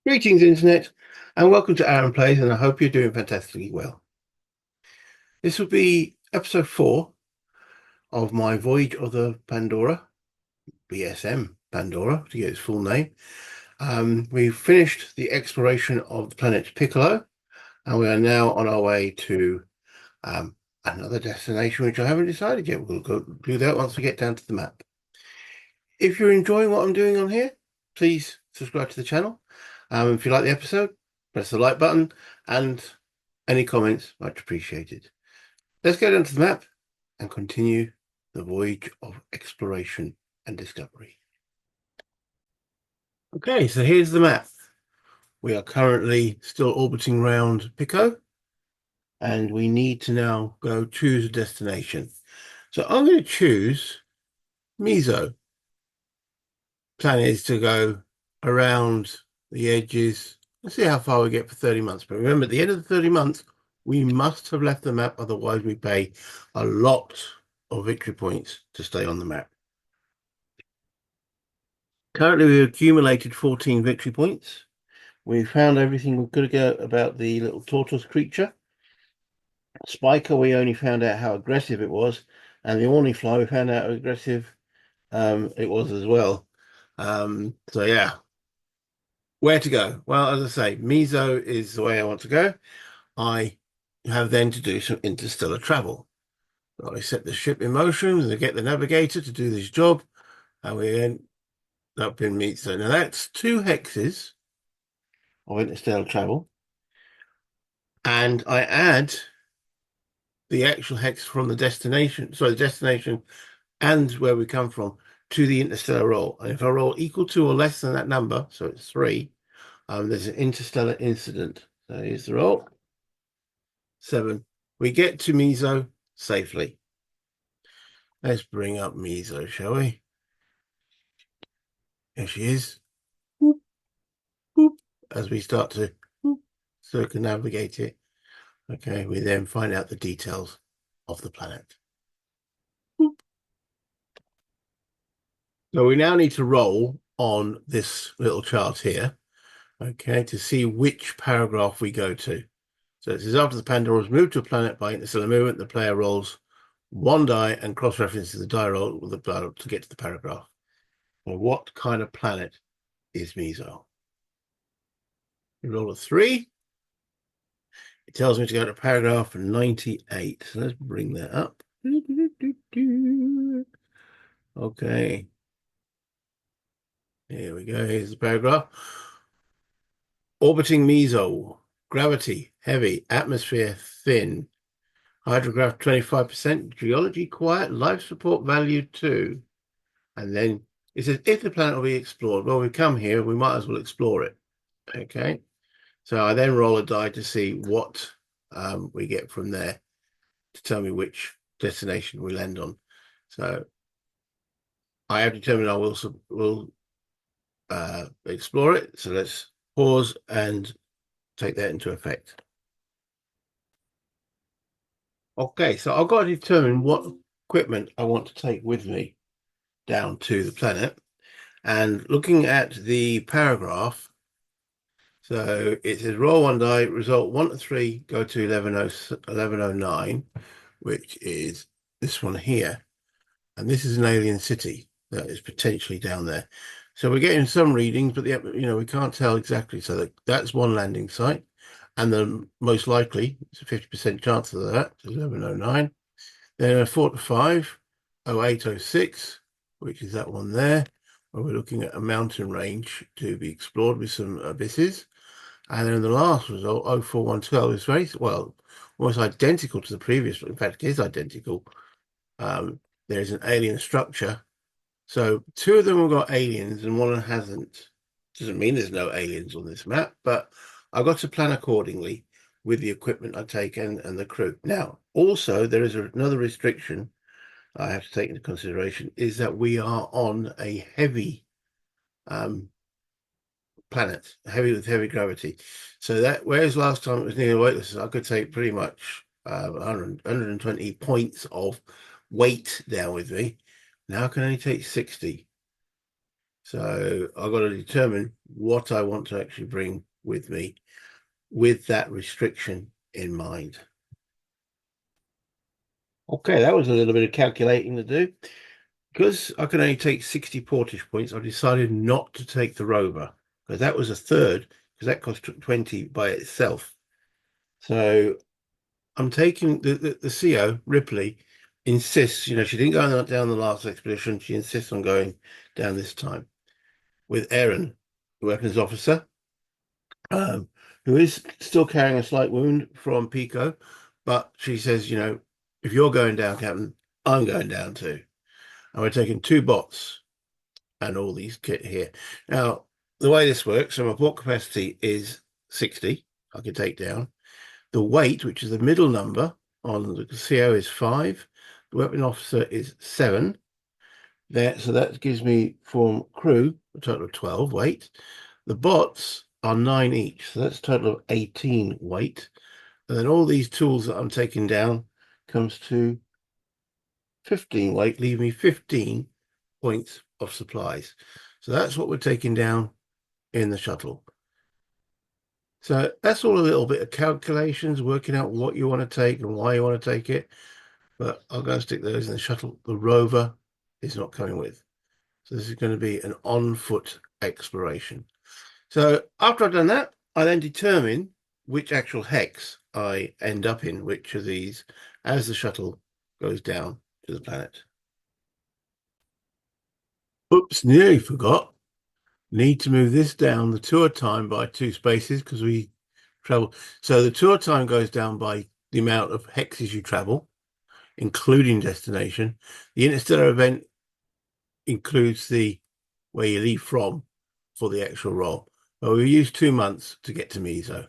Greetings, Internet, and welcome to Aaron Plays, and I hope you're doing fantastically well. This will be episode 4 of my Voyage of the Pandora, B.S.M. Pandora, to get its full name. We've finished the exploration of the planet Piccolo, and we are now on our way to another destination, which I haven't decided yet. We'll go do that once we get down to the map. If you're enjoying what I'm doing on here, please subscribe to the channel. If you like the episode, press the like button, and any comments much appreciated. Let's go down to the map and continue the voyage of exploration and discovery. Okay, so here's the map. We are currently still orbiting around Pico, and we need to now go choose a destination. So I'm going to choose Mezo. Plan is to go around the edges. Let's see how far we get for 30 months. But remember, at the end of the 30 months, we must have left the map. Otherwise, we pay a lot of victory points to stay on the map. Currently, we've accumulated 14 victory points. We found everything we could go about the little tortoise creature. Spiker, we only found out how aggressive it was. And the Orney fly, we found out how aggressive it was as well. So yeah, where to go? Well, as I say, Mezo is the way I want to go. I have then to do some interstellar travel. So I set the ship in motion and get the navigator to do this job, and we end up in Mezo. Now that's 2 hexes of interstellar travel, and I add the actual hex from the destination, sorry, the destination and where we come from to the interstellar roll. And if I roll equal to or less than that number, so it's 3, there's an interstellar incident. So here's the roll. 7. We get to Mezo safely. Let's bring up Mezo, shall we? Here she is. Boop, boop, as we start to circumnavigate it. Okay, we then find out the details of the planet. Boop. So we now need to roll on this little chart here, okay, to see which paragraph we go to. So it says after the Pandora is moved to a planet by interstellar movement, the player rolls 1 die and cross-references the die roll with the player to get to the paragraph. Well, what kind of planet is Mezo? We roll a 3. It tells me to go to paragraph 98. So let's bring that up. Okay. Here we go. Here's the paragraph. Orbiting Mezo. Gravity, heavy. Atmosphere, thin. Hydrograph, 25%. Geology, quiet. Life support value, 2. And then it says, if the planet will be explored. Well, we come here, we might as well explore it. Okay. So I then roll a die to see what we get from there to tell me which destination we land on. So I have determined I will explore it. So let's pause and take that into effect. Okay, so I've got to determine what equipment I want to take with me down to the planet. And looking at the paragraph, so it says roll 1 die, result 1 to 3, go to 1109, which is this one here. And this is an alien city that is potentially down there. So we're getting some readings, but we can't tell exactly. So that's one landing site. And the most likely, it's a 50% chance of that, 1109. Then a 4 to 5, 0806, which is that one there, where we're looking at a mountain range to be explored with some abysses. And then the last result, 04112, is very, well, almost identical to the previous. In fact, it is identical. There's an alien structure. So 2 of them have got aliens and 1 hasn't. Doesn't mean there's no aliens on this map, but I've got to plan accordingly with the equipment I take and the crew. Now, also, there is another restriction I have to take into consideration, is that we are on a heavy planet, with heavy gravity. So that, whereas last time it was near weightless, I could take pretty much 120 points of weight down with me. Now I can only take 60. So I've got to determine what I want to actually bring with me with that restriction in mind. Okay, that was a little bit of calculating to do. Because I can only take 60 portage points, I decided not to take the rover, because that was a third, because that cost 20 by itself. So I'm taking the CO, Ripley, insists, she didn't go down the last expedition. She insists on going down this time with Aaron, the weapons officer, who is still carrying a slight wound from Pico. But she says, if you're going down, Captain, I'm going down too. And we're taking 2 bots and all these kit here. Now, the way this works, so my port capacity is 60. I can take down. The weight, which is the middle number on the CO, is 5. The weapon officer is 7. There, so that gives me from crew a total of 12 weight. The bots are 9 each, so that's a total of 18 weight. And then all these tools that I'm taking down comes to 15 weight, leaving me 15 points of supplies. So that's what we're taking down in the shuttle. So that's all a little bit of calculations, working out what you want to take and why you want to take it. But I'll go and stick those in the shuttle. The rover is not coming with. So this is going to be an on-foot exploration. So after I've done that, I then determine which actual hex I end up in, which of these, as the shuttle goes down to the planet. Oops, nearly forgot. Need to move this down the tour time by 2 spaces because we travel. So the tour time goes down by the amount of hexes you travel, including destination. The interstellar event includes the where you leave from for the actual roll. Well, we used 2 months to get to Mezo.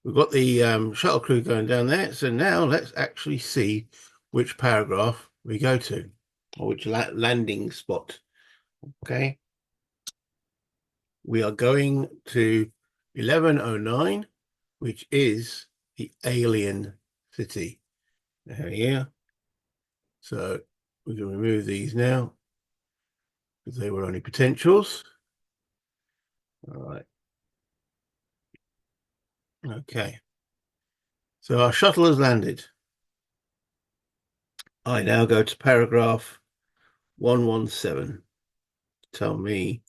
We've got the shuttle crew going down there. So now let's actually see which paragraph we go to, or which landing spot. Okay. We are going to 1109, which is the alien city. Here. So we can remove these now because they were only potentials. All right. Okay. So our shuttle has landed. I now go to paragraph 117. Tell me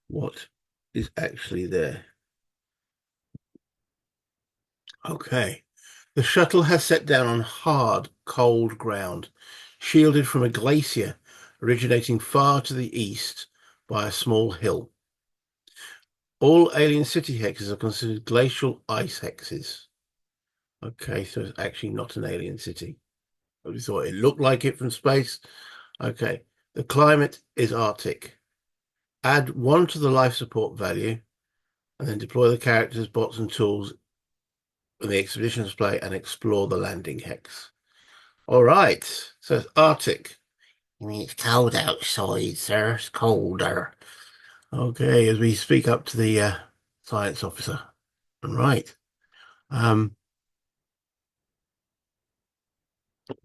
what is actually there. Okay. The shuttle has set down on hard, cold ground, shielded from a glacier originating far to the east by a small hill. All alien city hexes are considered glacial ice hexes. Okay, so it's actually not an alien city. We thought it looked like it from space. Okay, the climate is Arctic. Add 1 to the life support value, and then deploy the characters, bots, and tools in the expedition display and explore the landing hex. All right, so it's Arctic. You mean it's cold outside, sir? It's colder. Okay, as we speak up to the science officer. All right.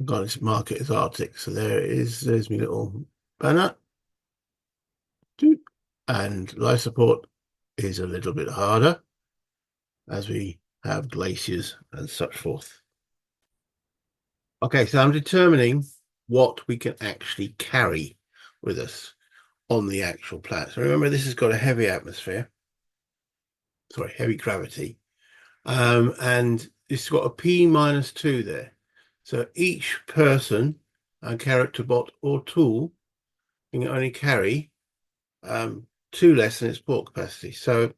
Got this market as Arctic, so there it is. There's my little banner. And life support is a little bit harder as we have glaciers and such forth. Okay, so I'm determining what we can actually carry with us on the actual planet. So remember, this has got a heavy atmosphere, sorry, heavy gravity, and it's got a P-2 there. So each person, a character, bot, or tool can only carry 2 less than its port capacity. So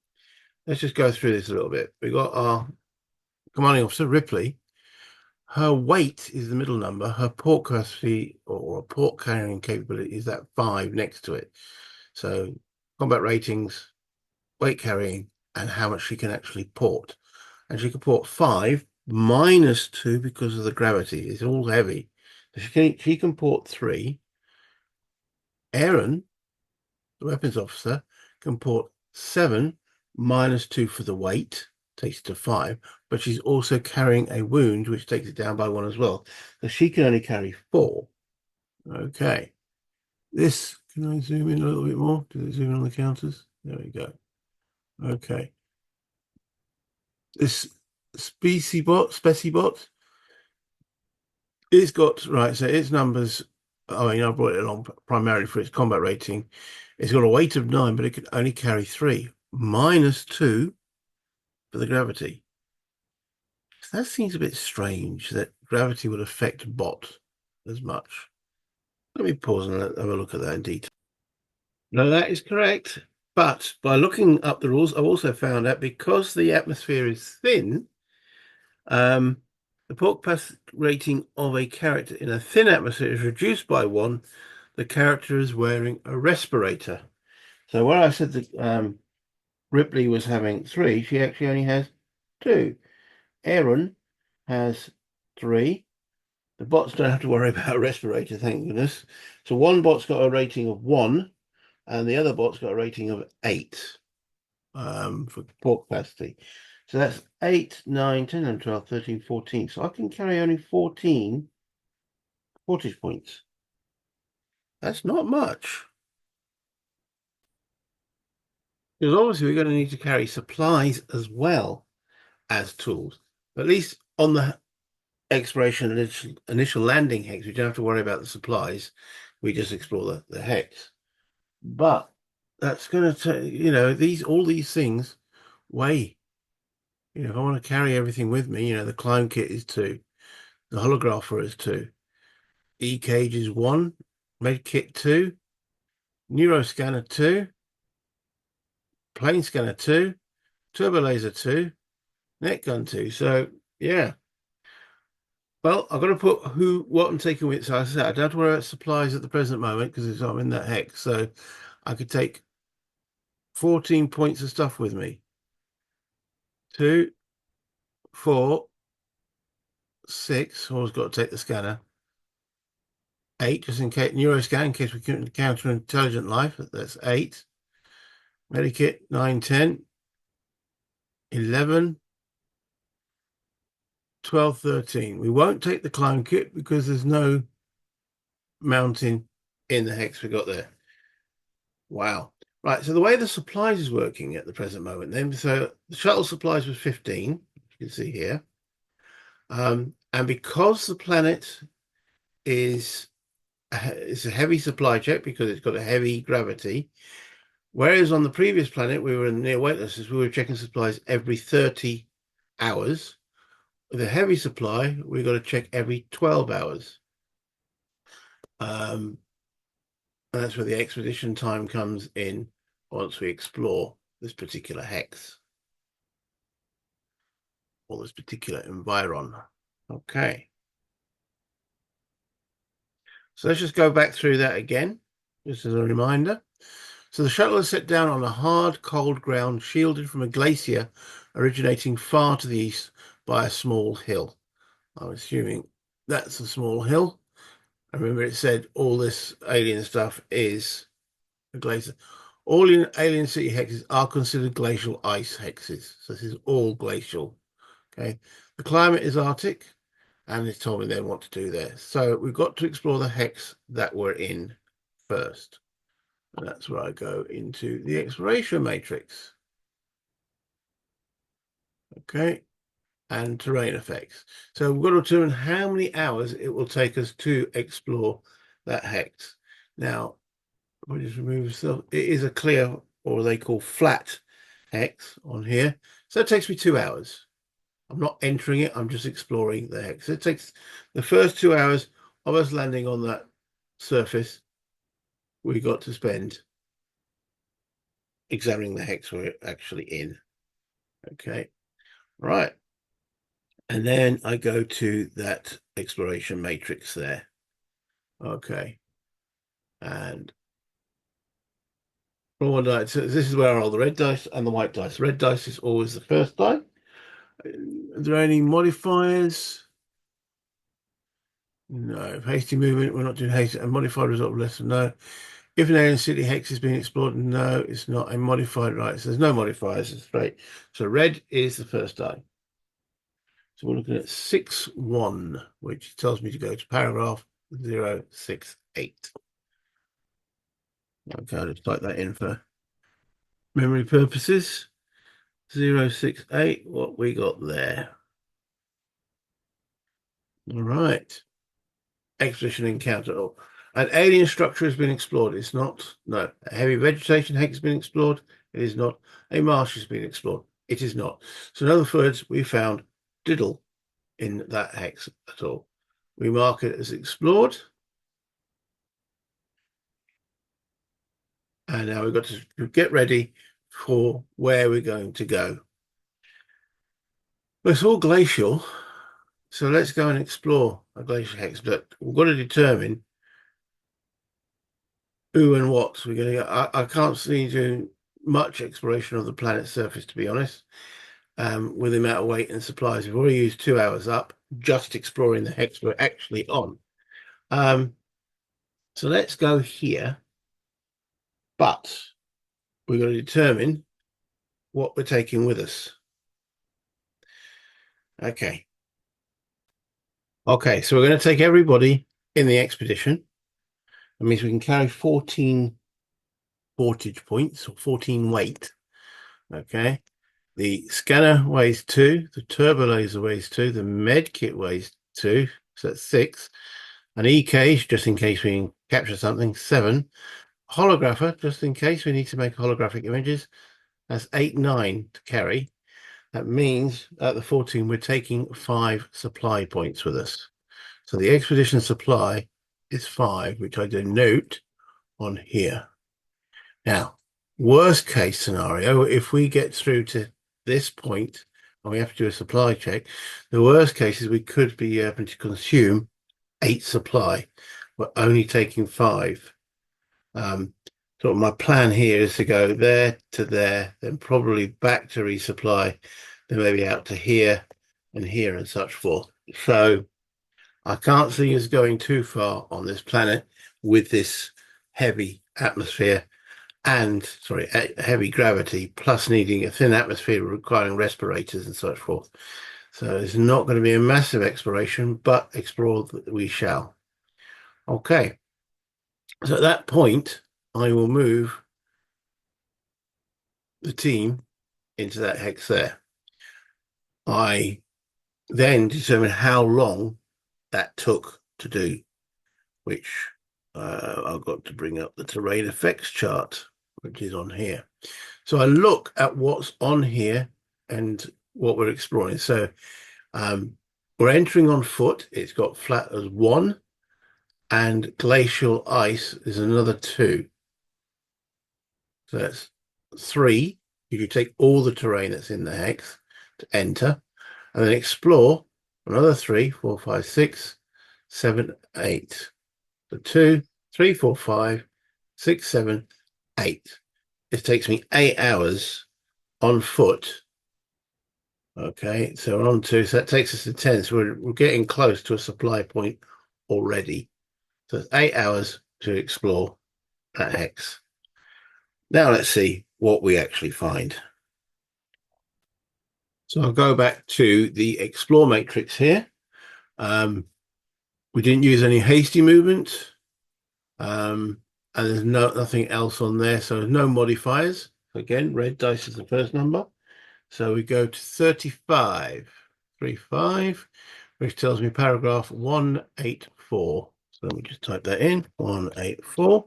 let's just go through this a little bit. We've got our commanding officer, Ripley. Her weight is the middle number. Her port capacity or port carrying capability is that 5 next to it. So combat ratings, weight carrying, and how much she can actually port. And she can port 5 -2 because of the gravity. It's all heavy. So she can port 3. Aaron, the weapons officer, can port 7 -2 for the weight, takes it to 5, but she's also carrying a wound, which takes it down by 1 as well. So she can only carry 4. Okay. This Can I zoom in a little bit more? Does it zoom in on the counters? There we go. Okay. This Specibot, it's got, right, so its numbers, I mean, I brought it along primarily for its combat rating. It's got a weight of 9, but it can only carry 3, -2 for the gravity. So that seems a bit strange that gravity would affect bot as much. Let me pause and have a look at that in detail. No, that is correct. But by looking up the rules, I've also found out because the atmosphere is thin, the pork pass rating of a character in a thin atmosphere is reduced by 1. The character is wearing a respirator. So where I said that Ripley was having 3, she actually only has 2. Aaron has 3. The bots don't have to worry about a respirator, thank goodness. So one bot's got a rating of 1, and the other bot's got a rating of 8 for pork capacity. So that's 8, 9, 10, 11, 12, 13, 14. So I can carry only 14 portage points. That's not much. Because obviously we're going to need to carry supplies as well as tools. At least on the exploration initial landing hex, we don't have to worry about the supplies. We just explore the hex. But that's going to take, all these things weigh. If I want to carry everything with me, the climb kit is 2, the holographer is 2, E-cage is 1, med kit 2, neuroscanner 2, plane scanner 2, turbo laser 2, net gun 2. So yeah. Well, I've got to put what I'm taking with. So I said I don't have to worry about supplies at the present moment because I'm in that hex. So I could take 14 points of stuff with me. 2, 4, 6. Always got to take the scanner. 8, just in case, neuroscan, in case we can encounter intelligent life. That's 8. Medikit, 9, 10, 11, 12, 13. We won't take the climb kit because there's no mounting in the hex we got there. Wow. Right, so the way the supplies is working at the present moment, then, so the shuttle supplies was 15, you can see here. And because the planet is it's a heavy supply check because it's got a heavy gravity, whereas on the previous planet we were near weightlessness, we were checking supplies every 30 hours. With a heavy supply, we've got to check every 12 hours. And that's where the expedition time comes in once we explore this particular hex or this particular environ. Okay. So let's just go back through that again, just as a reminder. So the shuttle is set down on a hard, cold ground, shielded from a glacier originating far to the east by a small hill. I'm assuming that's a small hill. I remember it said all this alien stuff is a glacier. All in alien city hexes are considered glacial ice hexes. So this is all glacial. Okay. The climate is Arctic, and it's told me then what to do there. So we've got to explore the hex that we're in first. And that's where I go into the exploration matrix. Okay. And terrain effects. So we've got to determine how many hours it will take us to explore that hex. Now, if I just remove stuff, it is a clear, or they call flat hex on here. So it takes me 2 hours. I'm not entering it, I'm just exploring the hex. It takes the first 2 hours of us landing on that surface. We got to spend examining the hex we're actually in. Okay, right. And then I go to that exploration matrix there. Okay. And raw dice. So this is where I roll the red dice and the white dice. Red dice is always the first die. Are there any modifiers? No. Hasty movement, we're not doing hasty. A modified result of less than no. If an alien city hex is being explored, no, it's not a modified, right? So there's no modifiers, it's straight. So red is the first die. So we're looking at 6-1, which tells me to go to paragraph 068. Okay, I'll just type that in for memory purposes. 068, what we got there. All right. Expedition encounter. Oh, an alien structure has been explored. It's not. No. A heavy vegetation hex has been explored. It is not. A marsh has been explored. It is not. So in other words, we found diddle in that hex at all. We mark it as explored. And now we've got to get ready for where we're going to go. Well, it's all glacial. So let's go and explore a glacier hex, but we've got to determine who and what we're going to go. I can't see doing much exploration of the planet's surface, to be honest, with the amount of weight and supplies. We've already used 2 hours up just exploring the hex we're actually on. So let's go here, but we've got to determine what we're taking with us. Okay. Okay, so we're going to take everybody in the expedition. That means we can carry 14 portage points or 14 weight. Okay. The scanner weighs 2, the turbo laser weighs 2, the med kit weighs 2, so that's 6. An e-cage, just in case we can capture something, 7. Holographer, just in case we need to make holographic images, that's 8, 9 to carry. That means at the 14 we're taking 5 supply points with us. So the expedition supply is 5, which I denote on here. Now, worst case scenario, if we get through to this point and we have to do a supply check, the worst case is we could be able to consume 8 supply. We're only taking 5. So my plan here is to go there to there, then probably back to resupply, then maybe out to here and such forth. So I can't see us going too far on this planet with this heavy atmosphere and, sorry, heavy gravity, plus needing a thin atmosphere requiring respirators and such forth. So it's not going to be a massive exploration, but explore we shall. Okay. So at that point, I will move the team into that hex there. I then determine how long that took to do, which I've got to bring up the terrain effects chart, which is on here. So I look at what's on here and what we're exploring. So we're entering on foot. It's got flat as 1, and glacial ice is another 2. So that's 3. You can take all the terrain that's in the hex to enter, and then explore another 3, 4, 5, 6, 7, 8. So 2, 3, 4, 5, 6, 7, 8. It takes me 8 hours on foot. Okay, so we're on 2, so that takes us to 10. So we're getting close to a supply point already. So it's 8 hours to explore that hex. Now let's see what we actually find. So I'll go back to the explore matrix here. We didn't use any hasty movement. And there's nothing else on there, so there's no modifiers. Again, red dice is the first number. So we go to 35, 35, which tells me paragraph 184. So let me just type that in, 184.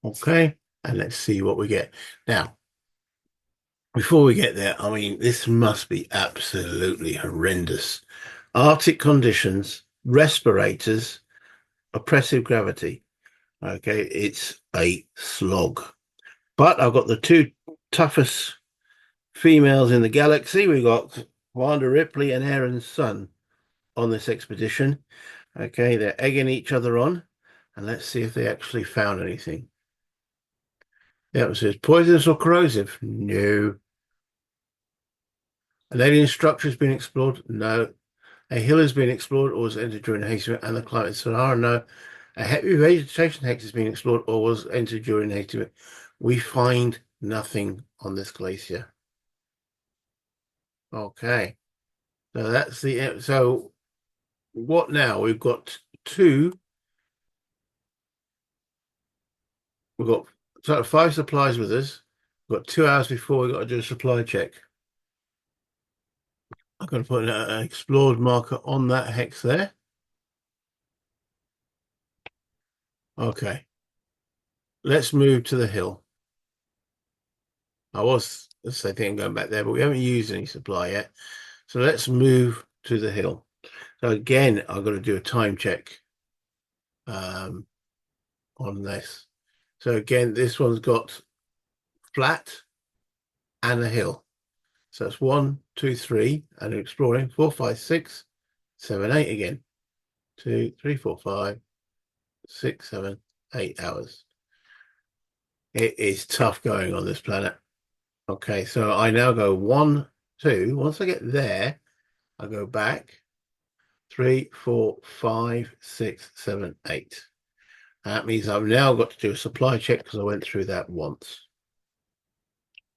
Okay, and let's see what we get. Now, before we get there, I mean, this must be absolutely horrendous. Arctic conditions, respirators, oppressive gravity. Okay, it's a slog. But I've got the 2 toughest females in the galaxy. We've got Wanda Ripley and Aaron's son on this expedition. Okay, they're egging each other on. And let's see if they actually found anything. Yeah, it says poisonous or corrosive? No. An alien structure has been explored? No. A hill has been explored or was entered during haste and the climate scenario? No. A heavy vegetation hex has been explored or was entered during haste. We find nothing on this glacier. Okay. So that's the so what now? We've got 2 We've got sort of 5 supplies with us. We've got 2 hours before we've got to do a supply check. I'm going to put an explored marker on that hex there. Okay, let's move to the hill. Let's say, thinking going back there, but we haven't used any supply yet. So let's move to the hill. So again, I've got to do a time check on this. So again, this one's got flat and a hill. So it's 1, 2, 3, and exploring 4, 5, 6, 7, 8 again. 2, 3, 4, 5, 6, 7, 8 hours. It is tough going on this planet. Okay, so I now go 1, 2. Once I get there, I go back 3, 4, 5, 6, 7, 8. That means I've now got to do a supply check because I went through that once.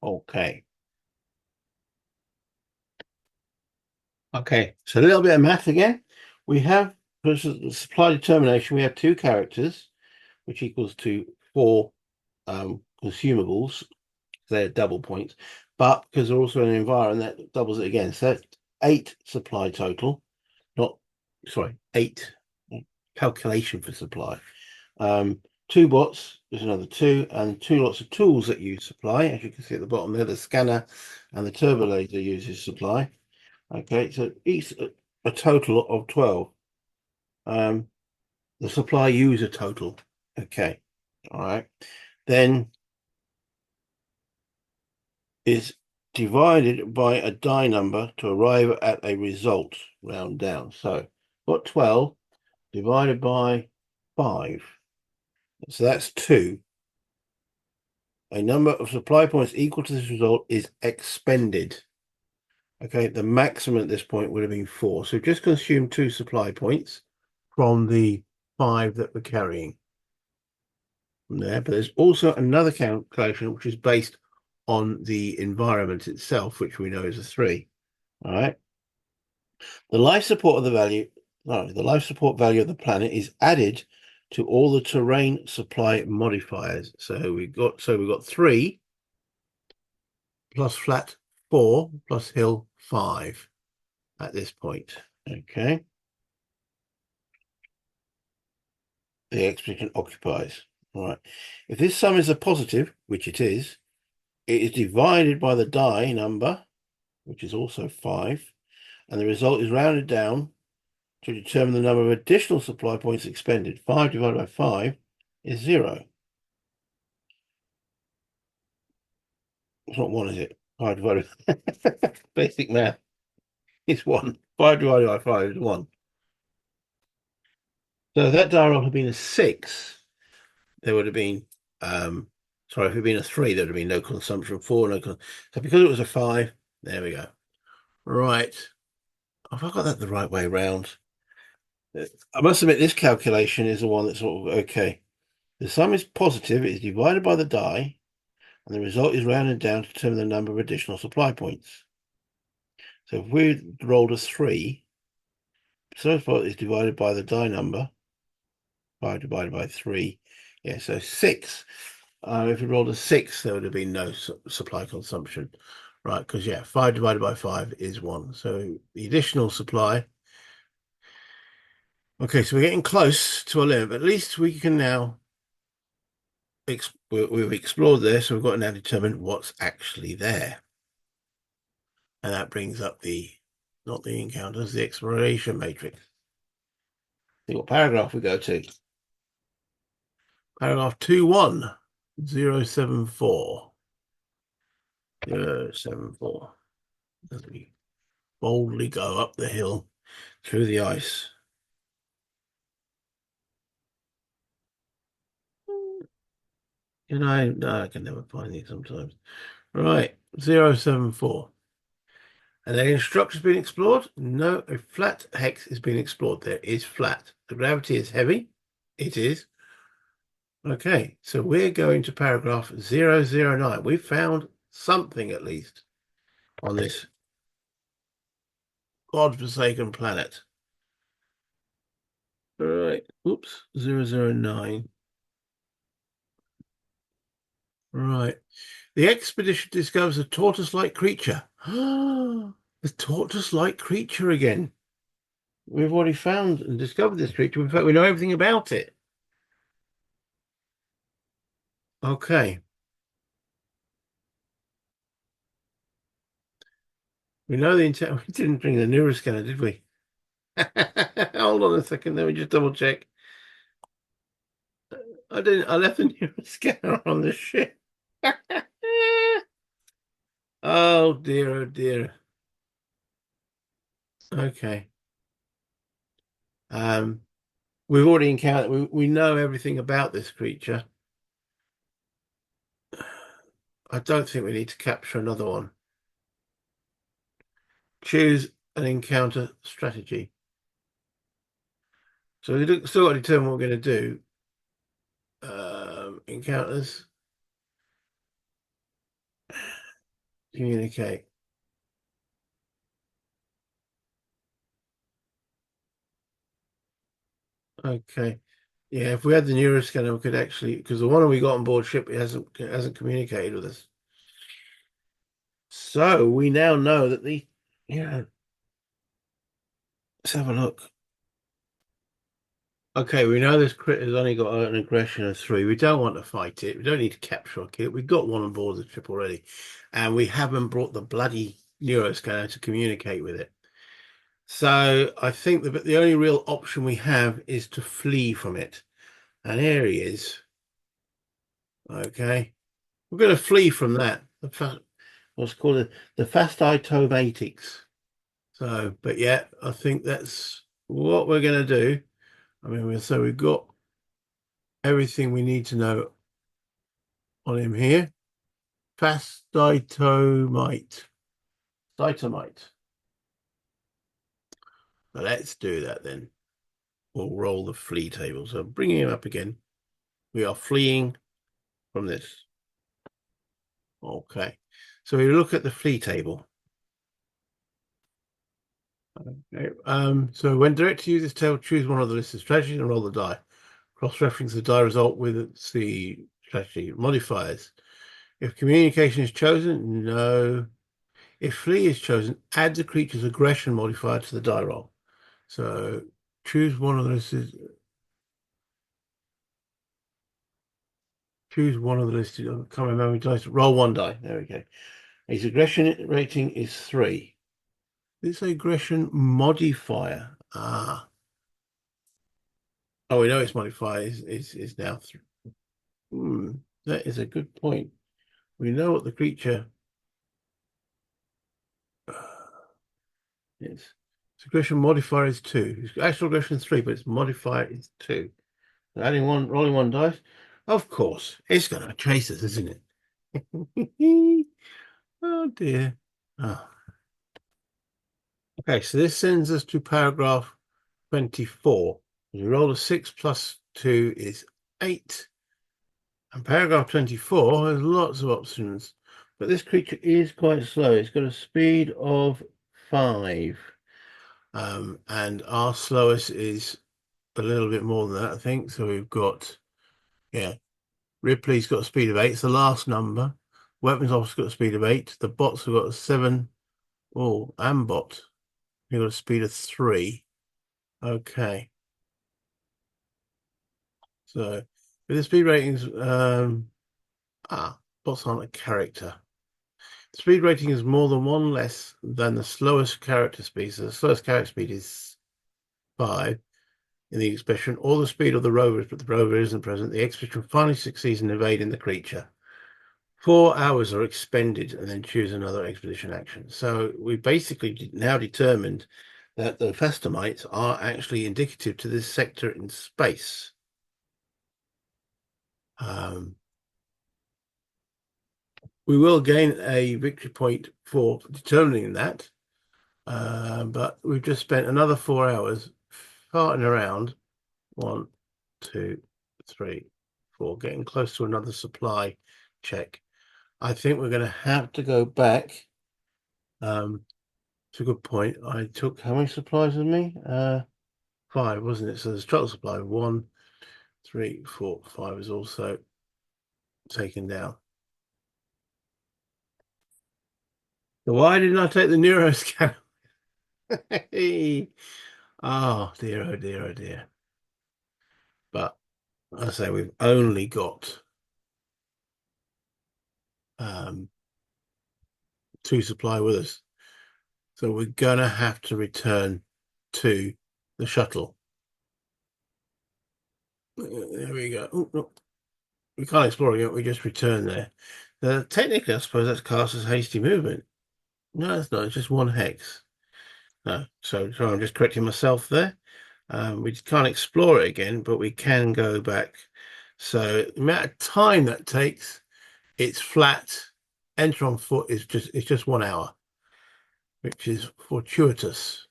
Okay. Okay, so a little bit of math again. We have, for supply determination, we have 2 characters, which equals to 4 consumables. They're double points, but because they're also in an environment, that doubles it again. So that's 8 supply total, not, sorry, 8 calculation for supply. 2 bots, there's another 2, and 2 lots of tools that use supply. As you can see at the bottom there, the scanner and the turbo laser uses supply. Okay, so each a total of 12. The supply user total. Okay, all right. Then is divided by a die number to arrive at a result, round down. So got 12 divided by 5. So that's 2. A number of supply points equal to this result is expended. Okay, the maximum at this point would have been 4. So just consume 2 supply points from the 5 that we're carrying from there. But there's also another calculation which is based on the environment itself, which we know is a 3. All right. The life support of the value, no, the life support value of the planet is added to all the terrain supply modifiers. So we've got 3 plus flat 4 plus hill 5 at this point. Okay. The expedition occupies. All right. If this sum is a positive, which it is divided by the die number, which is also 5, and the result is rounded down to determine the number of additional supply points expended. 5 divided by 5 is 0. It's not 1, is it? 5 divided basic math. It's 1. 5 divided by 5 is 1. So if that die roll had been a 6, there would have been sorry, if it had been a 3, there would have been no consumption. 4, so because it was a 5, there we go. Right. Have I got that the right way round? I must admit this calculation is the one that's sort of okay. The sum is positive, it is divided by the die, and the result is rounded down to determine the number of additional supply points. So if we rolled a 3, so far is divided by the die number, 5 divided by 3. Yeah, so 6. If we rolled a 6, there would have been no supply consumption. Right, because, yeah, 5 divided by 5 is 1. So the additional supply. Okay, so we're getting close to a limit. At least we can now, we've explored this, so we've got to now determine what's actually there. And that brings up not the encounters, the exploration matrix. See what paragraph we go to. Paragraph 21074. 074. As we boldly go up the hill through the ice. No, I can never find these sometimes. Right, 074. An alien structure has been explored? No, a flat hex is being explored. There is flat. The gravity is heavy. It is. Okay, so we're going to paragraph 009. We've found something at least on this godforsaken planet. All right, oops, 009. Right. The expedition discovers a tortoise-like creature. The tortoise-like creature again. We've already found and discovered this creature. In fact, we know everything about it. Okay. We know the intent. We didn't bring the neuroscanner, did we? Hold on a second. Let me just double check. I didn't. I left the neuroscanner on the ship. Oh dear. Oh dear. Okay. Um, we've already encountered. We know everything about this creature. I don't think we need to capture another one. Choose an encounter strategy. So we've still got to determine what we're going to do. Encounters, communicate. Okay. Yeah, if we had the neuroscanner, we could actually, because the one we got on board ship, it hasn't communicated with us. So we now know that yeah, let's have a look. Okay, we know this crit has only got an aggression of 3. We don't want to fight it. We don't need to capture or kill it. We've got one on board the ship already. And we haven't brought the bloody neuroscanner to communicate with it. So I think that the only real option we have is to flee from it. And here he is. Okay. We're going to flee from that. What's called the fastitomatics. So, but yeah, I think that's what we're going to do. I mean, so we've got everything we need to know on him here. Fastitomite. Ditomite. So let's do that then. We'll roll the flee table. So bringing him up again. We are fleeing from this. Okay. So we look at the flee table. Okay. So when directed to use this table, choose one of the listed strategies and roll the die. Cross-reference the die result with the strategy modifiers. If communication is chosen, no. If flee is chosen, add the creature's aggression modifier to the die roll. So choose one of the listed. Choose one of the listed. I can't remember dice. Roll one die. There we go. His aggression rating is 3. This aggression modifier. Ah. Oh, we know its modifier is now 3. That is a good point. We know what the creature is. Its aggression modifier is 2. Its actual aggression is 3, but its modifier is 2. So adding one, rolling one dice. Of course, it's going to chase us, isn't it? Oh dear. Oh. Okay, so this sends us to paragraph 24. We roll a 6 plus 2 is 8. And paragraph 24 has lots of options, but this creature is quite slow. It's got a speed of 5. And our slowest is a little bit more than that, I think. So we've got, yeah, Ripley's got a speed of 8. It's the last number. Weapons officer's got a speed of 8. The bots have got a 7. Oh, and bot. You've got a speed of 3. Okay. So with the speed ratings, bots aren't a character. Speed rating is more than 1 less than the slowest character speed. So the slowest character speed is 5 in the expression, or the speed of the rovers, but the rover isn't present. The expedition finally succeeds in evading the creature. 4 hours are expended and then choose another expedition action. So we basically now determined that the Fastomites are actually indicative to this sector in space. We will gain a victory point for determining that, but we've just spent another 4 hours farting around. 1, 2, 3, 4, getting close to another supply check. I think we're going to have to go back. It's a good point. I took how many supplies with me? 5, wasn't it? So there's total supply of 1, 3, 4, 5 is also taken down. So why didn't I take the neuro scan? Oh dear, oh dear, oh dear. But I say we've only got two supply with us. So we're gonna have to return to the shuttle. There we go. Oh, no. We can't explore it, we just return there. Technically, I suppose that's classed as hasty movement. No, it's not, it's just one hex. No, so I'm just correcting myself there. We can't explore it again, but we can go back. So the amount of time that takes, it's flat. Enter on foot is just 1 hour, which is fortuitous.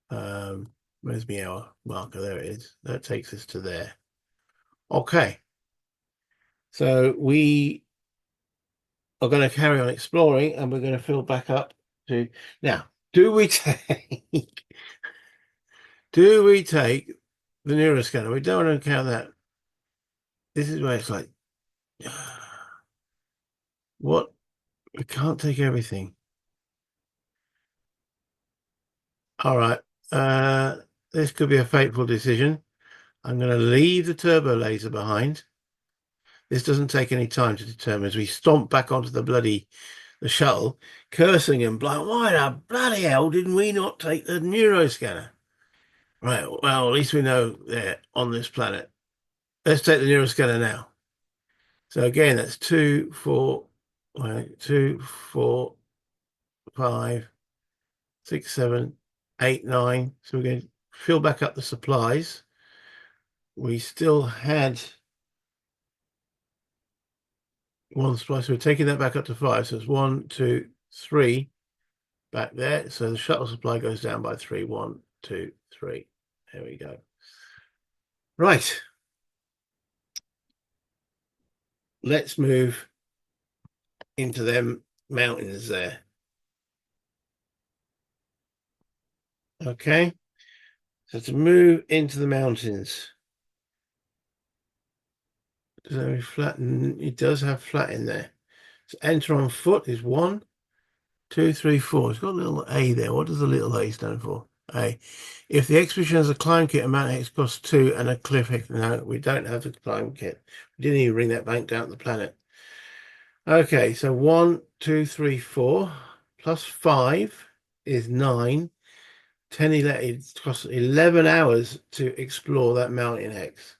Where's my hour marker? There it is. That takes us to there. Okay. So we are going to carry on exploring and we're going to fill back up to now. Do we take the neuroscanner? We don't want to count that. This is where it's like what? We can't take everything. All right. Uh, this could be a fateful decision. I'm going to leave the turbo laser behind. This doesn't take any time to determine as we stomp back onto the shuttle, cursing and blind. Why the bloody hell didn't we not take the neuroscanner? Right. Well, at least we know they're on this planet. Let's take the neuroscanner now. So again, that's 2, 4, 2, 4, 5, 6, 7, 8, 9. So we're going to fill back up the supplies. We still had one supply, so we're taking that back up to 5. So it's 1, 2, 3 back there. So the shuttle supply goes down by 3. 1, 2, 3. There we go. Right. Let's move into them mountains there. Okay. So to move into the mountains, does that have flat? It does have flat in there. So enter on foot is 1, 2, 3, 4. It's got a little A there. What does the little A stand for? A. If the expedition has a climb kit, a mountain hex costs 2 and a cliff hex. No, we don't have the climb kit. We didn't even bring that bank down to the planet. Okay, so 1, 2, 3, 4 plus 5 is 9. 10, 11, it costs 11 hours to explore that mountain hex.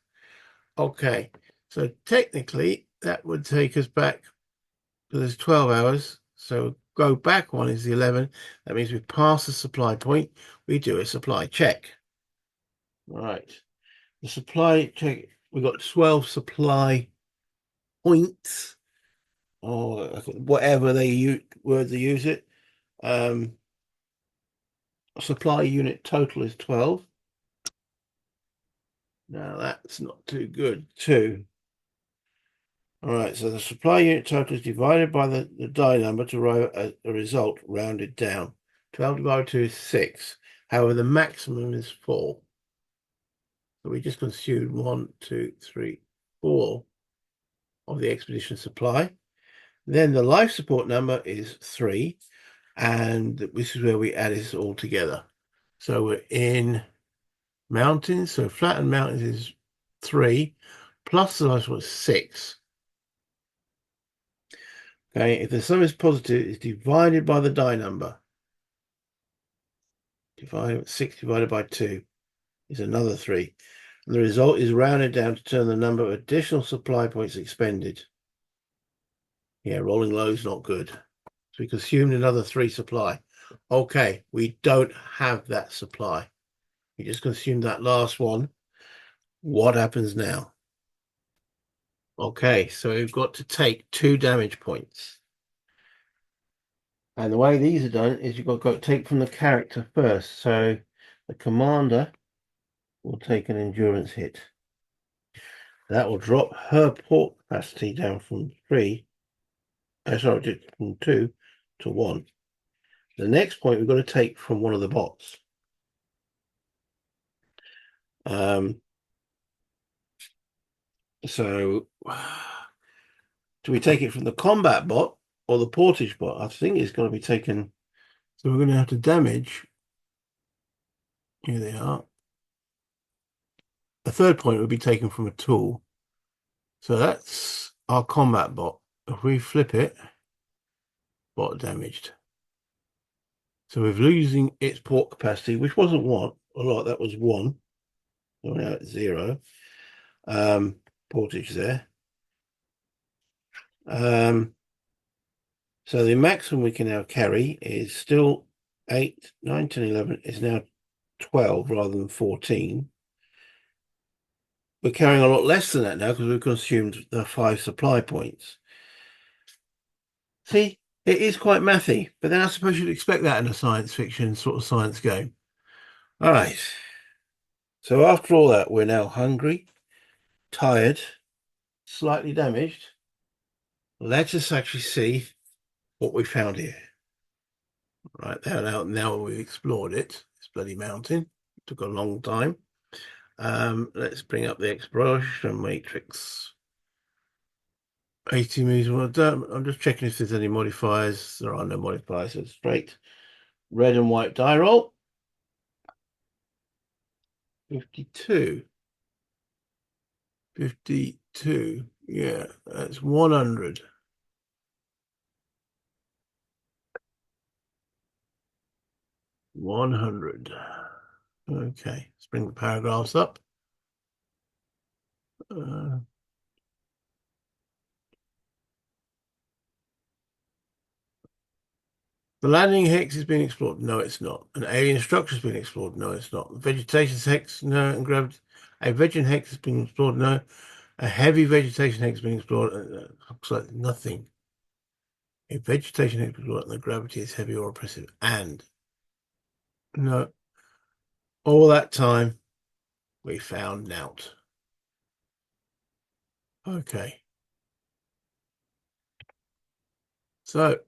Okay, so technically that would take us back, so there's 12 hours. So go back one is the 11. That means we've passed the supply point. We do a supply check. Right. The supply check, we've got 12 supply points or whatever word they use it. Supply unit total is 12. Now that's not too good. 2. All right, so the supply unit total is divided by the die number to arrive at a result rounded down. 12 divided by 2 is 6. However, the maximum is 4. So we just consumed 1, 2, 3, 4 of the expedition supply. Then the life support number is 3. And this is where we add this all together. So we're in mountains. So flattened mountains is 3 plus the life support is 6. Okay, if the sum is positive, it's divided by the die number. 6 divided by 2 is another 3. And the result is rounded down to turn the number of additional supply points expended. Yeah, rolling low is not good. So we consumed another 3 supply. Okay, we don't have that supply. We just consumed that last one. What happens now? Okay, so we've got to take 2 damage points. And the way these are done is you've got to take from the character first. So the commander will take an endurance hit. That will drop her port capacity down from 3, from 2 to 1. The next point we've got to take from one of the bots. So do we take it from the combat bot or the portage bot, I think it's going to be taken. So we're going to have to damage. Here they are. A third point would be taken from a tool. So that's our combat bot. If we flip it, bot damaged. So we're losing its port capacity, which wasn't one. A lot, that was one. So now it's 0. Portage there. So the maximum we can now carry is still 8, 9, 10, 11. It's now 12 rather than 14. We're carrying a lot less than that now because we've consumed the 5 supply points. See, it is quite mathy, but then I suppose you'd expect that in a science fiction sort of science game. All right. So after all that, we're now hungry, tired, slightly damaged. Let us actually see what we found here. Right, now we've explored it. This bloody mountain. It took a long time. Let's bring up the exploration matrix. 80 meters. Well, I'm just checking if there's any modifiers. There are no modifiers. So it's straight red and white die roll. 52. 52. Yeah, that's 100. 100. Okay, let's bring the paragraphs up. Uh, The landing hex is being explored. No, it's not. An alien structure has been explored. No, it's not. Vegetation hex, no. And gravity. A vegetation hex has been explored. No. A heavy vegetation hex has been explored. Looks like nothing. A vegetation hex has been explored and the gravity is heavy or oppressive. And no. All that time, we found Nout. Okay. So,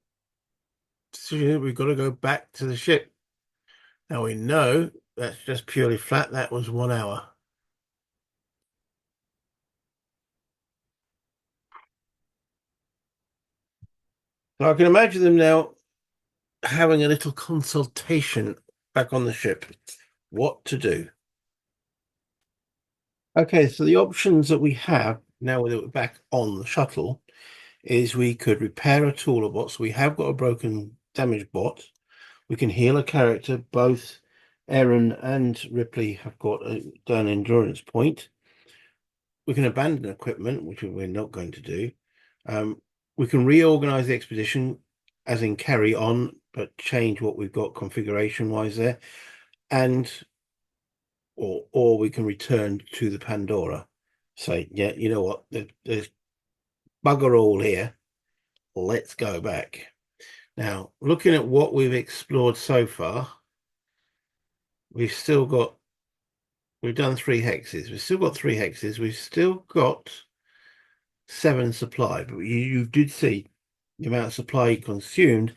decision, we've got to go back to the ship. Now we know that's just purely flat. That was 1 hour. So I can imagine them now having a little consultation back on the ship. What to do? Okay, so the options that we have now that we're back on the shuttle is we could repair a tool or bot. So we have got a broken, damaged bot. We can heal a character. Both Aaron and Ripley have got a done endurance point. We can abandon equipment, which we're not going to do. We can reorganize the expedition, as in carry on, but change what we've got configuration wise there. And or we can return to the Pandora. Say, yeah, you know what? There's bugger all here. Let's go back. Now, looking at what we've explored so far, we've done 3 hexes. We've still got 3 hexes. We've still got 7 supply, but you did see the amount of supply consumed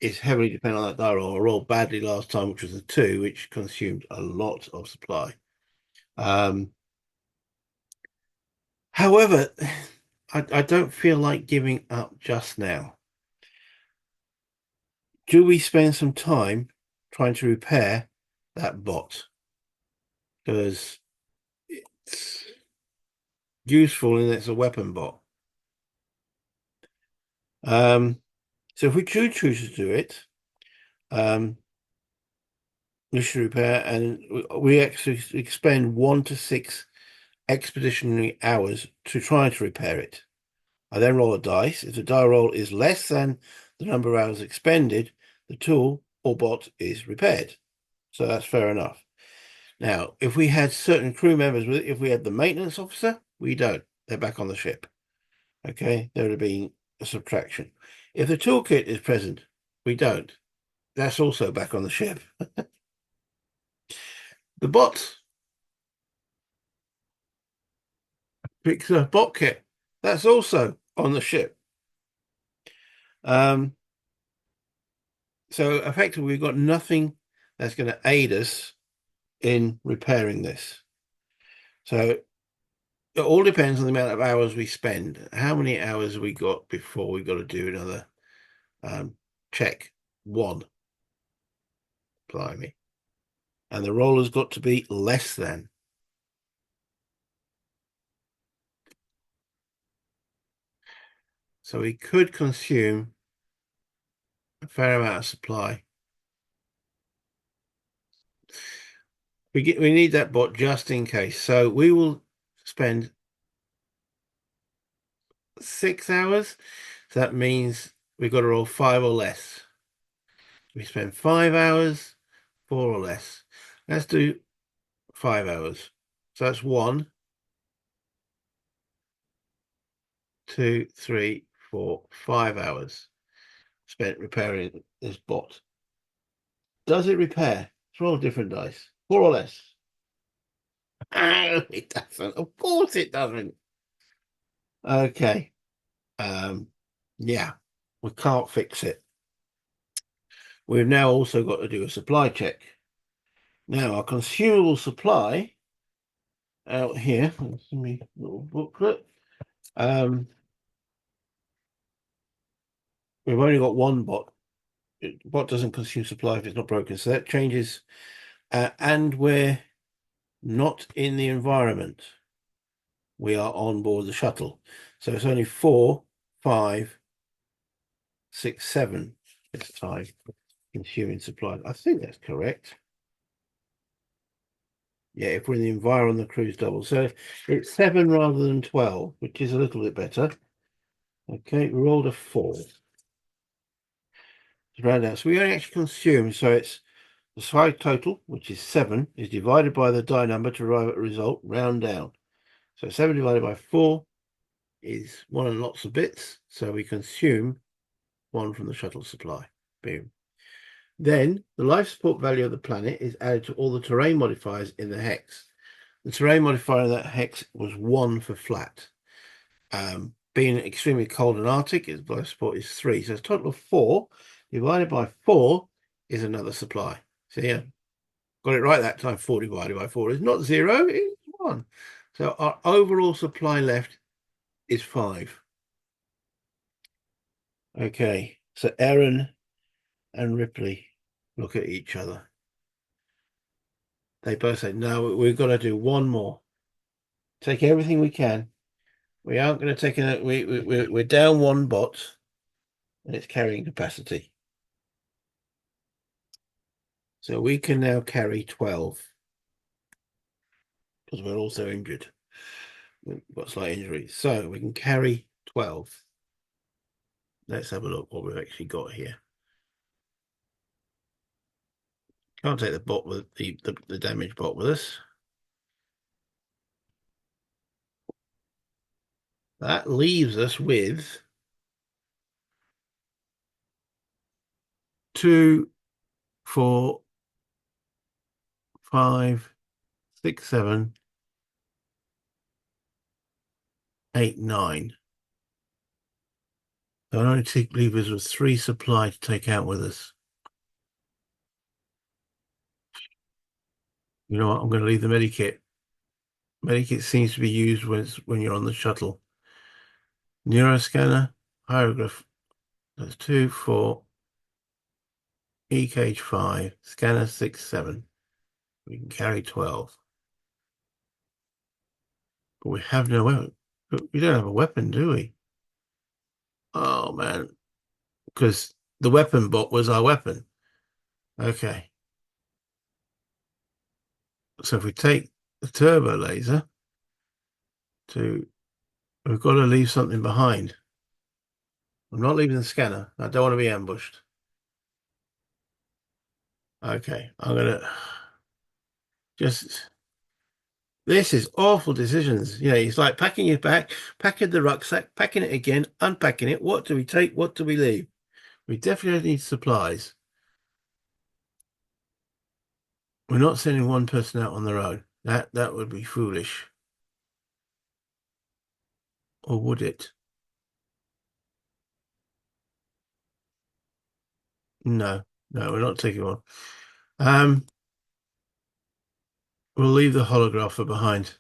is heavily dependent on that die roll. I rolled badly last time, which was a 2, which consumed a lot of supply. However, I don't feel like giving up just now. Do we spend some time trying to repair that bot? Because it's useful and it's a weapon bot. So if we choose to do it, we should repair, and we actually expend 1 to 6 expeditionary hours to try to repair it. I then roll a dice. If the die roll is less than the number of hours expended, the tool or bot is repaired. So that's fair enough. Now, if we had certain crew members with it, if we had the maintenance officer, we don't. They're back on the ship. Okay, there would have been a subtraction. If the toolkit is present, we don't. That's also back on the ship. The bot picks a bot kit. That's also on the ship. So effectively, we've got nothing that's going to aid us in repairing this. So It all depends on the amount of hours we spend. How many hours we got before we got to do another check? One, blimey. And the roller's got to be less than. So we could consume a fair amount of supply. We need that bot just in case. So we will spend 6 hours. So that means we've got to roll 5 or less. We spend 5 hours, 4 or less. Let's do 5 hours. So that's 1, 2, 3, 4, 5 hours spent repairing this bot. Does it repair? Let's roll different dice. 4 or less. It doesn't. Of course it doesn't. Okay. Yeah, we can't fix it. We've now also got to do a supply check. Now, our consumable supply out here, let's me little booklet. We've only got one bot. Bot doesn't consume supply if it's not broken, so that changes. And we're not in the environment. We are on board the shuttle. So it's only 4, 5, 6, 7 this time consuming supply. I think that's correct. Yeah, if we're in the environment, the cruise double. So it's 7 rather than 12, which is a little bit better. Okay, we rolled a 4. To round out. So we only actually consume, so it's the supply total, which is 7, is divided by the die number to arrive at a result, round down. So 7 divided by 4 is 1 and lots of bits. So we consume 1 from the shuttle supply. Boom. Then the life support value of the planet is added to all the terrain modifiers in the hex. The terrain modifier in that hex was 1 for flat. Being extremely cold and Arctic, its life support is 3. So it's a total of 4 divided by 4 is another supply. So yeah, got it right that time. 4 divided by 4 is not 0, it's 1. So our overall supply left is 5. Okay, so Aaron and Ripley look at each other. They both say, no, we've got to do one more. Take everything we can. We aren't going to take it. We're down 1 bot and its carrying capacity. So we can now carry 12 because we're also injured. We've got slight injuries. So we can carry 12. Let's have a look what we've actually got here. Can't take the bot with the damaged bot with us. That leaves us with 2, 4, 5, 6, 7, 8, 9. So I only leave us with 3 supply to take out with us. You know what? I'm going to leave the medikit. Medikit seems to be used when you're on the shuttle. Neuroscanner, hieroglyph. That's 2, 4. E-cage 5. Scanner 6, 7. We can carry 12. But we have no weapon. We don't have a weapon, do we? Oh, man. Because the weapon bot was our weapon. Okay. So if we take the turbo laser we've got to leave something behind. I'm not leaving the scanner. I don't want to be ambushed. Okay. I'm going to just... This is awful decisions. You know, it's like packing your bag, packing the rucksack, packing it again, unpacking it. What do we take? What do we leave? We definitely need supplies. We're not sending one person out on their own. That would be foolish. Or would it? No, no, we're not taking one. We'll leave the holographer behind.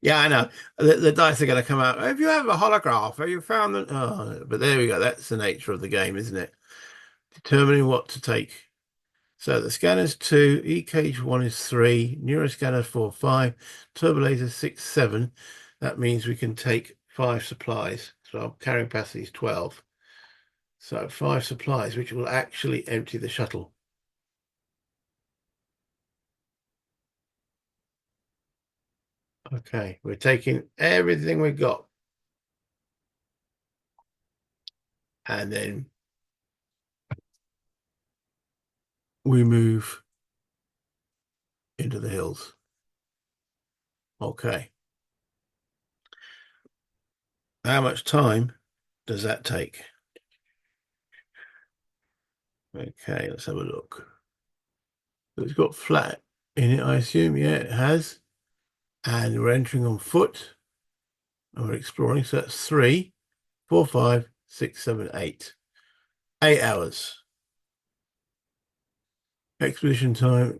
Yeah, I know. The dice are going to come out. If you have a holograph, have you found them? Oh, but there we go. That's the nature of the game, isn't it? Determining what to take. So the scanner's 2, E-cage 1 is 3, neuroscanner 4, 5, turbo laser 6, 7. That means we can take 5 supplies. So our carrying capacity is 12. So 5 supplies, which will actually empty the shuttle. Okay, we're taking everything we've got. And then we move into the hills. Okay. How much time does that take? Okay, let's have a look. It's got flat in it, I assume. Yeah, it has. And we're entering on foot. And we're exploring. So that's 3, 4, 5, 6, 7, 8. 8 hours. Expedition time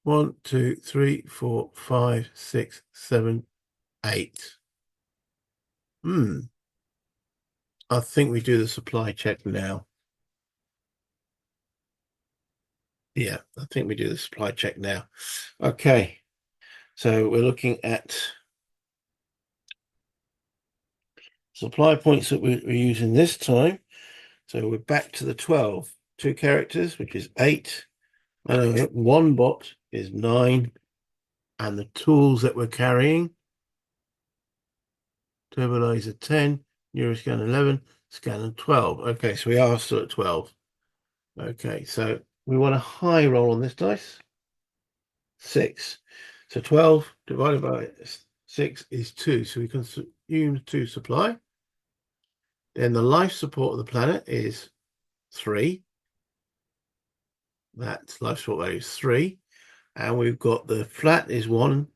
1, 2, 3, 4, 5, 6, 7, 8. I think we do the supply check now. Yeah, I think we do the supply check now. Okay, so we're looking at supply points that we're using this time. So we're back to the 12. 2 characters, which is 8. And 1 bot is 9. And the tools that we're carrying, turbo laser 10, neuroscan 11, scanner 12. Okay, so we are still at 12. Okay, so we want a high roll on this dice. 6. So 12 divided by 6 is 2. So we consume 2 supply. Then the life support of the planet is 3. That's life support value is 3. And we've got the flat is 1,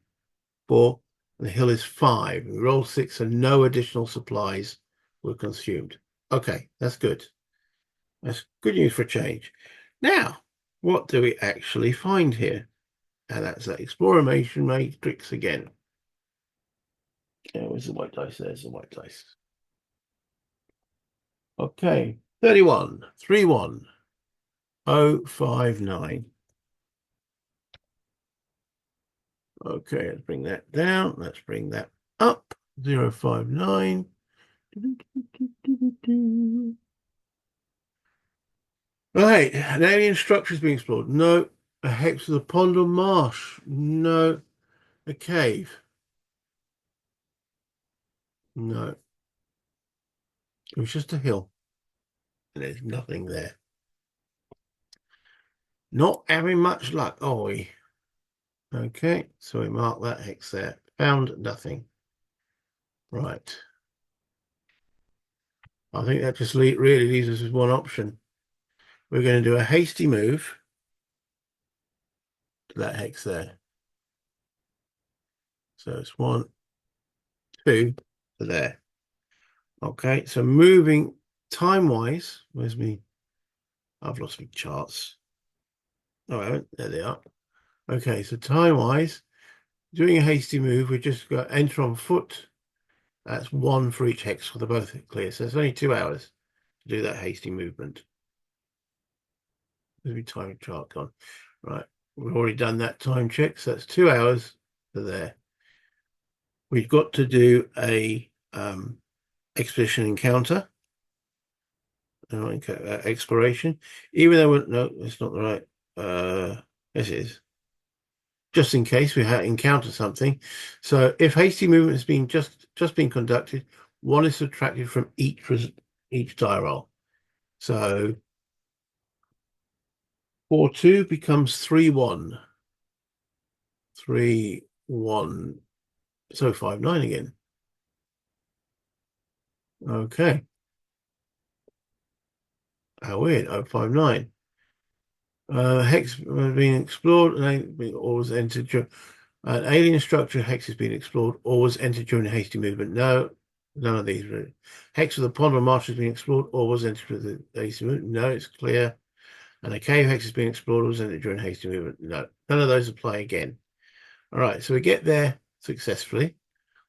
4, and the hill is 5. We roll 6, and no additional supplies were consumed. Okay, that's good. That's good news for a change. Now, what do we actually find here? And that's that exploration matrix again. Where's the white dice? There's the white dice. Okay, 31, 31, 059. Okay, let's bring that down. Let's bring that up. 059. Right, an alien structure is being explored. No. A hex of the pond or marsh. No. A cave. No. It was just a hill. And there's nothing there. Not having much luck, are we? Okay, so we mark that hex there. Found nothing. Right. I think that just really leaves us with one option. We're going to do a hasty move to that hex there. So it's 1, 2 to there. Okay, so moving time-wise, where's me? I've lost my charts. Oh, I haven't. There they are. Okay, so time-wise, doing a hasty move, we just got enter on foot. That's 1 for each hex for the both clear. So it's only 2 hours to do that hasty movement. There's my time chart gone. Right, we've already done that time check, so that's 2 hours to there. We've got to do a expedition encounter. Exploration, even though no, it's not the right. Yes, it is. Just in case we encounter something. So if hasty movement has been just been conducted, 1 is subtracted from each die roll. So 4-2 becomes 3-1. 3-1. So 5-9 again. Okay. How weird. 059. Hex has been explored and always entered. An alien structure hex has been explored, always entered during a hasty movement. No, none of these. Hex of the pond or marsh has been explored, always entered with the hasty movement. No, it's clear. And a cave hex has been explored, always entered during hasty movement. No, none of those apply again. All right, so we get there successfully.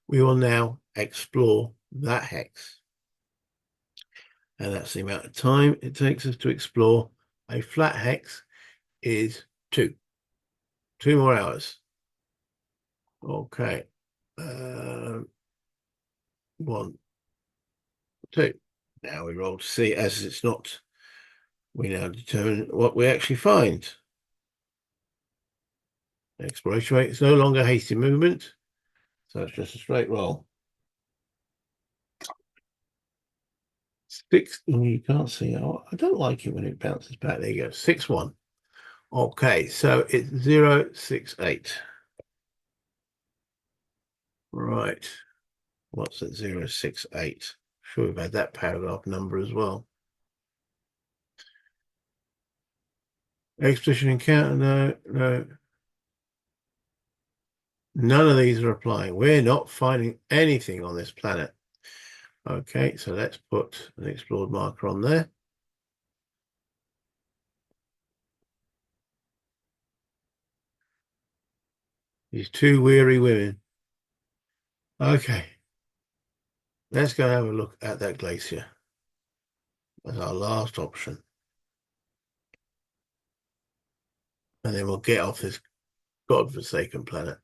We will now explore that hex. And that's the amount of time it takes us to explore a flat hex is 2. 2 more hours. Okay. 1, 2. Now we roll to see, as it's not, we now determine what we actually find. Exploration rate is no longer hasty movement, so it's just a straight roll. 6, you can't see. Oh, I don't like it when it bounces back. There you go. 6-1. Okay, so it's 068. Right. What's at 068? Sure, we've had that paragraph number as well. Expedition encounter, no. None of these are applying. We're not finding anything on this planet. Okay, so let's put an explored marker on there. These 2 weary women. Okay, let's go have a look at that glacier as our last option. And then we'll get off this godforsaken planet.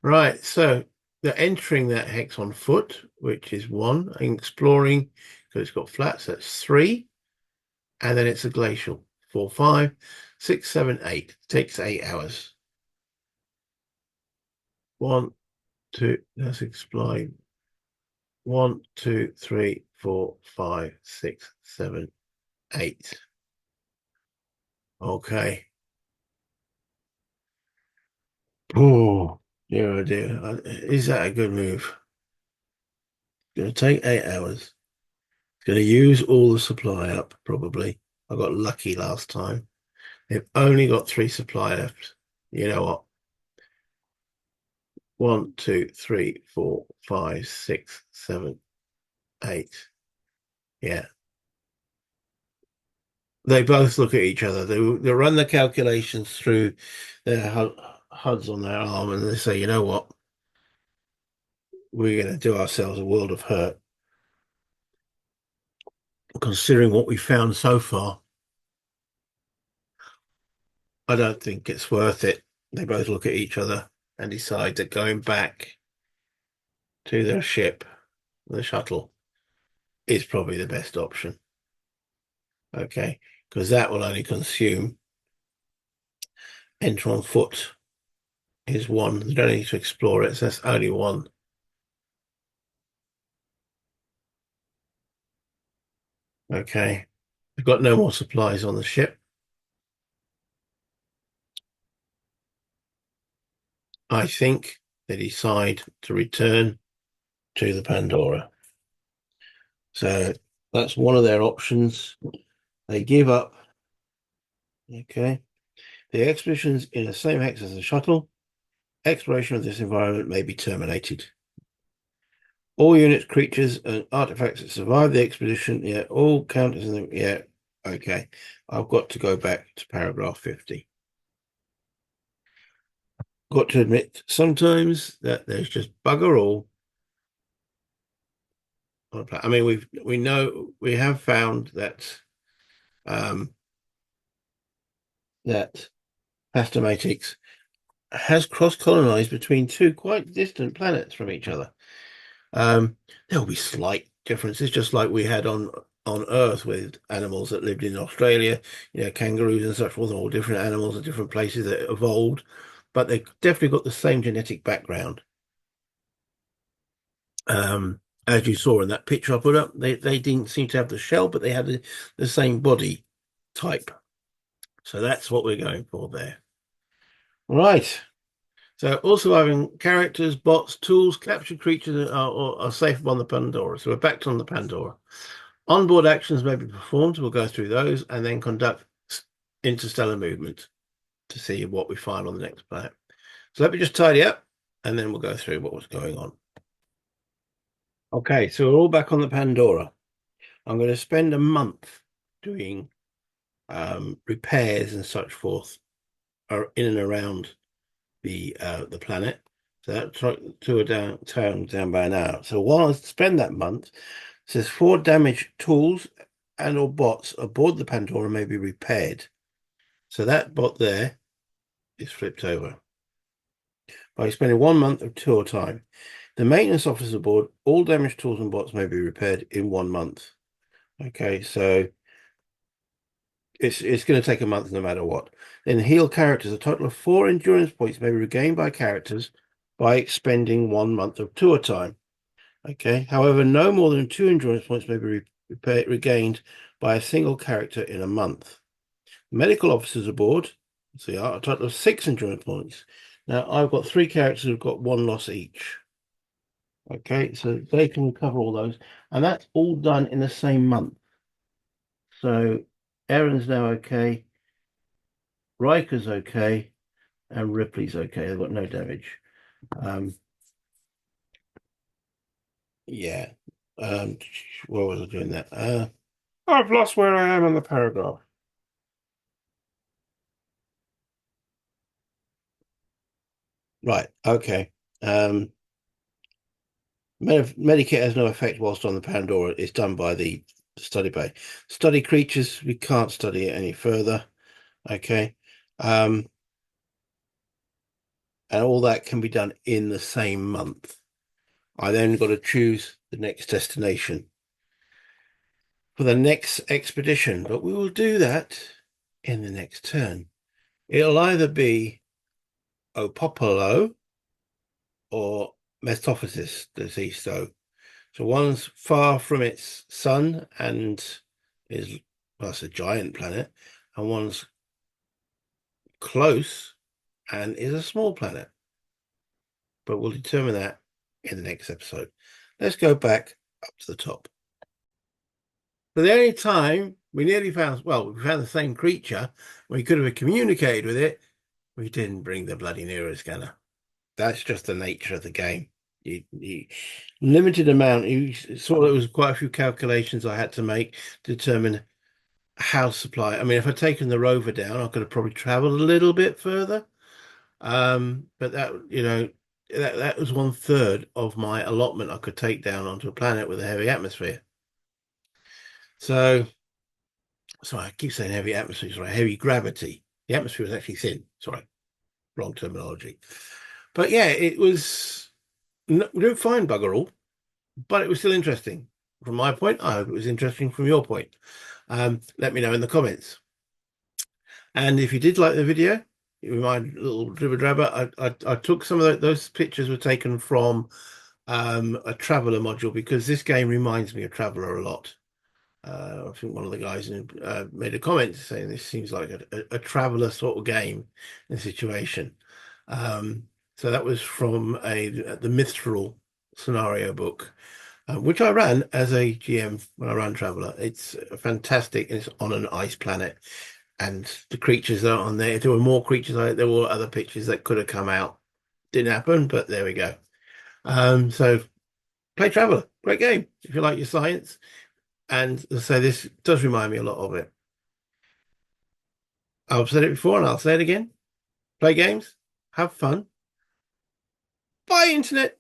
Right, so they're entering that hex on foot, which is 1, and exploring, because it's got flats, that's 3, and then it's a glacial, 4, 5, 6, 7, 8. It takes 8 hours. 1, 2, let's explain. 1, 2, 3, 4, 5, 6, 7, 8. Okay. Oh, dear, oh dear. Is that a good move? It's going to take 8 hours. Going to use all the supply up, probably. I got lucky last time. They've only got 3 supply left. You know what? 1, 2, 3, 4, 5, 6, 7, 8. Yeah. They both look at each other. They run the calculations through their HUDs on their arm, and they say, you know what? We're going to do ourselves a world of hurt. Considering what we found so far, I don't think it's worth it. They both look at each other and decide that going back to their ship, the shuttle, is probably the best option. Okay, because that will only consume. Enter on foot is 1. You don't need to explore it, so that's only 1. Okay, they've got no more supplies on the ship. I think they decide to return to the Pandora. So that's one of their options. They give up. Okay. The expeditions in the same hex as the shuttle. Exploration of this environment may be terminated. All units, creatures, and artifacts that survive the expedition, yeah, all count as in the, yeah, okay. I've got to go back to paragraph 50. Got to admit sometimes that there's just bugger all. I mean, we have found that that Pastomatics has cross-colonized between 2 quite distant planets from each other. There will be slight differences, just like we had on Earth with animals that lived in Australia, kangaroos and such forth, all different animals at different places that evolved, but they definitely got the same genetic background. As you saw in that picture I put up, they didn't seem to have the shell, but they had the same body type. So that's what we're going for there. Right. So also having characters, bots, tools, captured creatures are safe on the Pandora. So we're back on the Pandora. Onboard actions may be performed. We'll go through those and then conduct interstellar movement to see what we find on the next planet. So let me just tidy up and then we'll go through what was going on. Okay, so we're all back on the Pandora. I'm going to spend a month doing repairs and such forth in and around the planet. So that took down by an hour. So while I spend that month, it says 4 damaged tools and or bots aboard the Pandora may be repaired. So that bot there is flipped over. By spending 1 month of tour time, the maintenance officers aboard, all damaged tools and bots may be repaired in 1 month. Okay, so it's going to take a month no matter what. Then heal characters. A total of 4 endurance points may be regained by characters by expending 1 month of tour time. Okay, however, no more than 2 endurance points may be regained by a single character in a month. Medical officers aboard, so a total of 6 endurance points. Now I've got 3 characters who've got 1 loss each. Okay, so they can recover all those, and that's all done in the same month. So Aaron's now okay, Riker's okay, and Ripley's okay. They've got no damage. Yeah. Where was I doing that? I've lost where I am on the paragraph. Right. Okay. Medikit has no effect whilst on the Pandora. It's done by the study bay. Study creatures, we can't study it any further. Okay. And all that can be done in the same month. I then got to choose the next destination for the next expedition, but we will do that in the next turn. It'll either be Opopolo or Metaphysis, the sea so. So one's far from its sun and is, well, it's a giant planet, and one's close and is a small planet. But we'll determine that in the next episode. Let's go back up to the top. For the only time we nearly found, well, we found the same creature, we could have communicated with it, we didn't bring the bloody neuroscanner. That's just the nature of the game. You limited amount. You saw there was quite a few calculations I had to make to determine how supply. I mean, if I'd taken the rover down, I could have probably traveled a little bit further. But that, that was 1/3 of my allotment I could take down onto a planet with a heavy atmosphere. So, sorry, I keep saying heavy atmosphere, sorry, heavy gravity. The atmosphere was actually thin. Sorry, wrong terminology. But yeah, it was. We didn't find bugger all, but it was still interesting. From my point, I hope it was interesting from your point. Let me know in the comments. And if you did like the video, my little dribber drabber, I took some of those pictures were taken from a Traveller module because this game reminds me of Traveller a lot. I think one of the guys made a comment saying this seems like a Traveller sort of game and situation. So that was from the Mistral scenario book, which I ran as a GM when I ran Traveller. It's fantastic, and it's on an ice planet. And the creatures that are on there, if there were more creatures on it, there were other pictures that could have come out. Didn't happen, but there we go. So play Traveller, great game if you like your science. And as I say, this does remind me a lot of it. I've said it before and I'll say it again. Play games, have fun. Bye, internet.